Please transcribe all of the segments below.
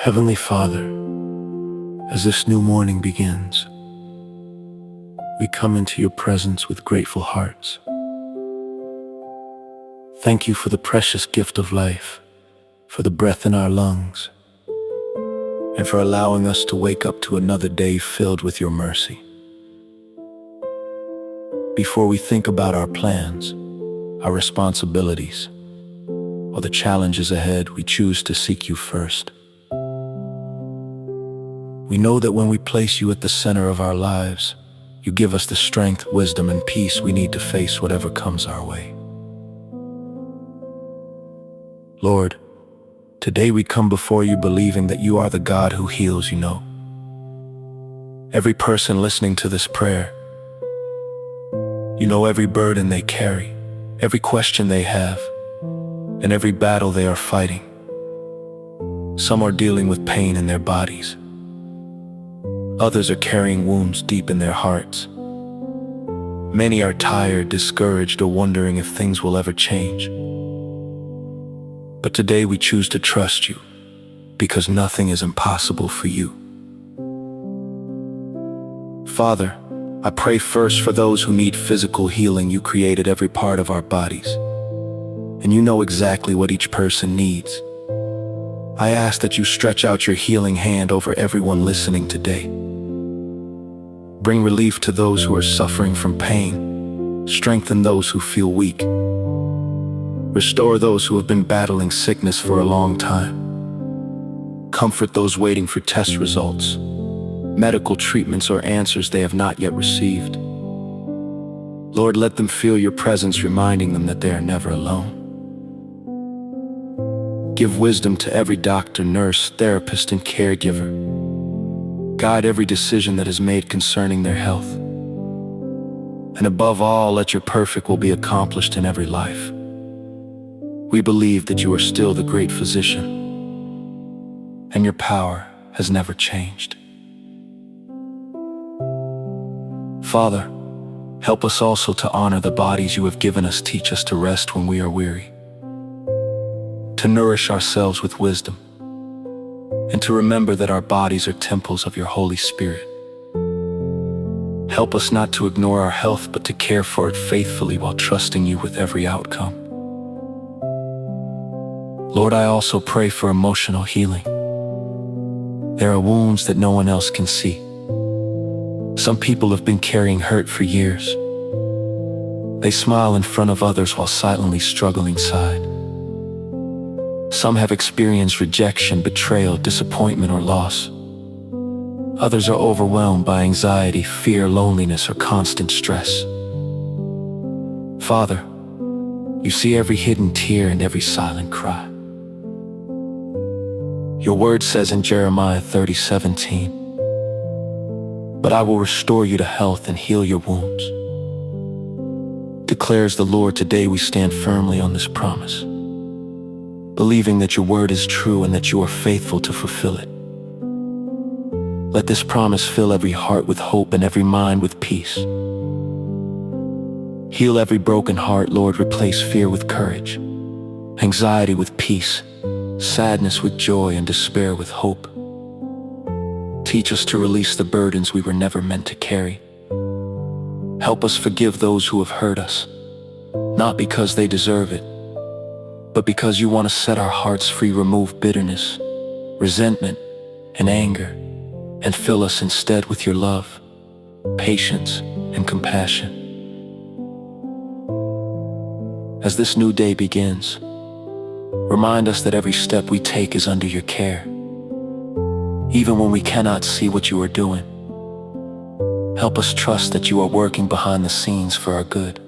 Heavenly Father, as this new morning begins, we come into your presence with grateful hearts. Thank you for the precious gift of life, for the breath in our lungs, and for allowing us to wake up to another day filled with your mercy. Before we think about our plans, our responsibilities, or the challenges ahead, we choose to seek you first. We know that when we place you at the center of our lives, you give us the strength, wisdom, and peace we need to face whatever comes our way. Lord, today we come before you believing that you are the God who heals. You know every person listening to this prayer. You know every burden they carry, every question they have, and every battle they are fighting. Some are dealing with pain in their bodies. Others are carrying wounds deep in their hearts. Many are tired, discouraged, or wondering if things will ever change. But today we choose to trust you, because nothing is impossible for you. Father, I pray first for those who need physical healing. You created every part of our bodies, and you know exactly what each person needs. I ask that you stretch out your healing hand over everyone listening today. Bring relief to those who are suffering from pain. Strengthen those who feel weak. Restore those who have been battling sickness for a long time. Comfort those waiting for test results, medical treatments, or answers they have not yet received. Lord, let them feel your presence, reminding them that they are never alone. Give wisdom to every doctor, nurse, therapist, and caregiver. Guide every decision that is made concerning their health. And above all, let your perfect will be accomplished in every life. We believe that you are still the great physician, and your power has never changed. Father, help us also to honor the bodies you have given us. Teach us to rest when we are weary, to nourish ourselves with wisdom, and to remember that our bodies are temples of your Holy Spirit. Help us not to ignore our health, but to care for it faithfully while trusting you with every outcome. Lord, I also pray for emotional healing. There are wounds that no one else can see. Some people have been carrying hurt for years. They smile in front of others while silently struggling inside. Some have experienced rejection, betrayal, disappointment, or loss. Others are overwhelmed by anxiety, fear, loneliness, or constant stress. Father, you see every hidden tear and every silent cry. Your word says in Jeremiah 30:17, "But I will restore you to health and heal your wounds," declares the Lord. Today we stand firmly on this promise, believing that your word is true and that you are faithful to fulfill it. Let this promise fill every heart with hope and every mind with peace. Heal every broken heart, Lord. Replace fear with courage, anxiety with peace, sadness with joy, and despair with hope. Teach us to release the burdens we were never meant to carry. Help us forgive those who have hurt us, not because they deserve it, but because you want to set our hearts free. Remove bitterness, resentment, and anger, and fill us instead with your love, patience, and compassion. As this new day begins, remind us that every step we take is under your care. Even when we cannot see what you are doing, help us trust that you are working behind the scenes for our good.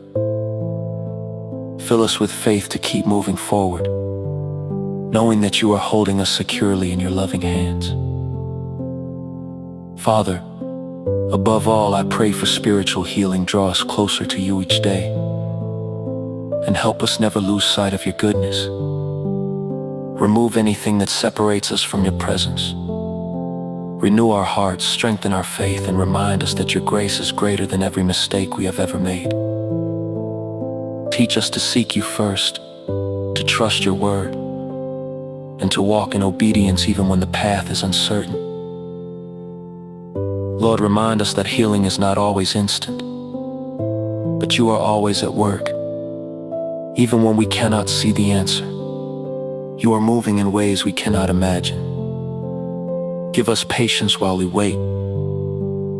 Fill us with faith to keep moving forward, knowing that you are holding us securely in your loving hands. Father, above all, I pray for spiritual healing. Draw us closer to you each day, and help us never lose sight of your goodness. Remove anything that separates us from your presence. Renew our hearts, strengthen our faith, and remind us that your grace is greater than every mistake we have ever made. Teach us to seek you first, to trust your word, and to walk in obedience even when the path is uncertain. Lord, remind us that healing is not always instant, but you are always at work. Even when we cannot see the answer, you are moving in ways we cannot imagine. Give us patience while we wait,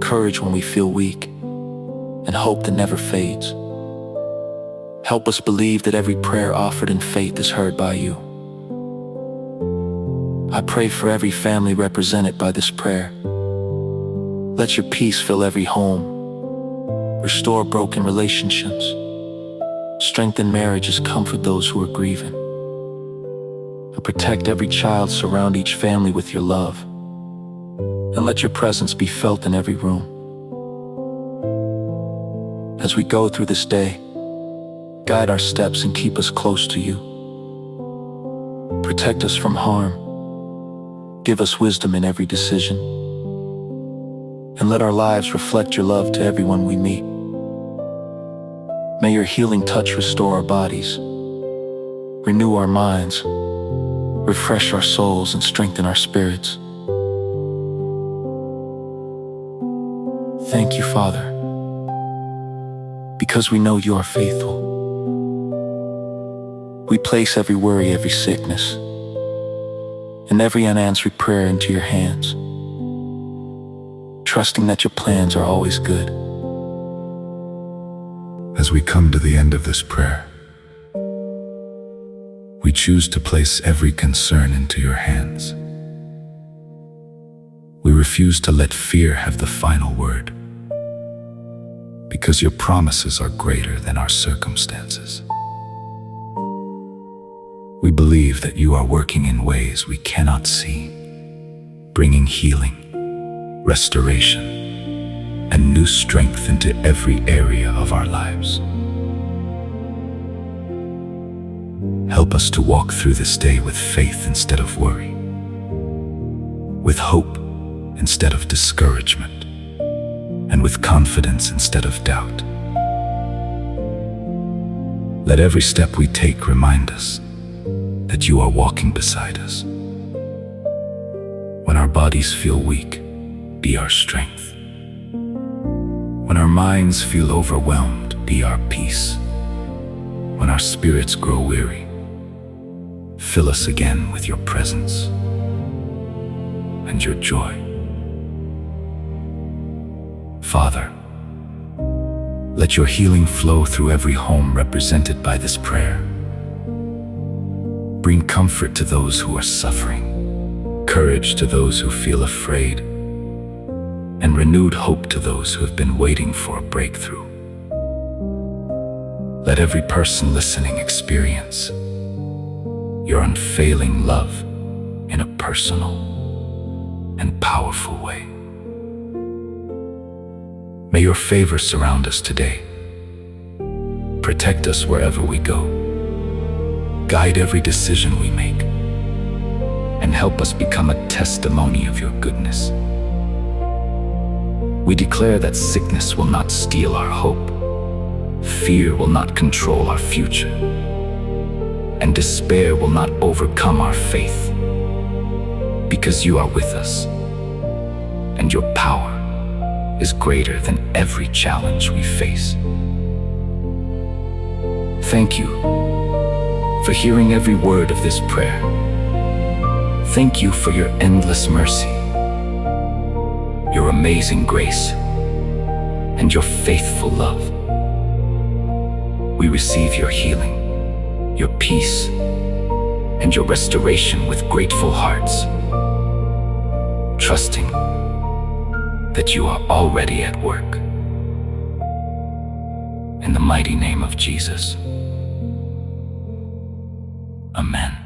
courage when we feel weak, and hope that never fades. Help us believe that every prayer offered in faith is heard by you. I pray for every family represented by this prayer. Let your peace fill every home, restore broken relationships, strengthen marriages, comfort those who are grieving, and protect every child. Surround each family with your love, and let your presence be felt in every room. As we go through this day, guide our steps and keep us close to you. Protect us from harm, give us wisdom in every decision, and let our lives reflect your love to everyone we meet. May your healing touch restore our bodies, renew our minds, refresh our souls, and strengthen our spirits. Thank you, Father, because we know you are faithful. We place every worry, every sickness, and every unanswered prayer into your hands, trusting that your plans are always good. As we come to the end of this prayer, we choose to place every concern into your hands. We refuse to let fear have the final word, because your promises are greater than our circumstances. We believe that you are working in ways we cannot see, bringing healing, restoration, and new strength into every area of our lives. Help us to walk through this day with faith instead of worry, with hope instead of discouragement, and with confidence instead of doubt. Let every step we take remind us that you are walking beside us. When our bodies feel weak, be our strength. When our minds feel overwhelmed, be our peace. When our spirits grow weary, fill us again with your presence and your joy. Father, let your healing flow through every home represented by this prayer. Bring comfort to those who are suffering, courage to those who feel afraid, and renewed hope to those who have been waiting for a breakthrough. Let every person listening experience your unfailing love in a personal and powerful way. May your favor surround us today. Protect us wherever we go. Guide every decision we make, and help us become a testimony of your goodness. We declare that sickness will not steal our hope, fear will not control our future, and despair will not overcome our faith, because you are with us, and your power is greater than every challenge we face. Thank you for hearing every word of this prayer. Thank you for your endless mercy, your amazing grace, and your faithful love. We receive your healing, your peace, and your restoration with grateful hearts, trusting that you are already at work. In the mighty name of Jesus, amen.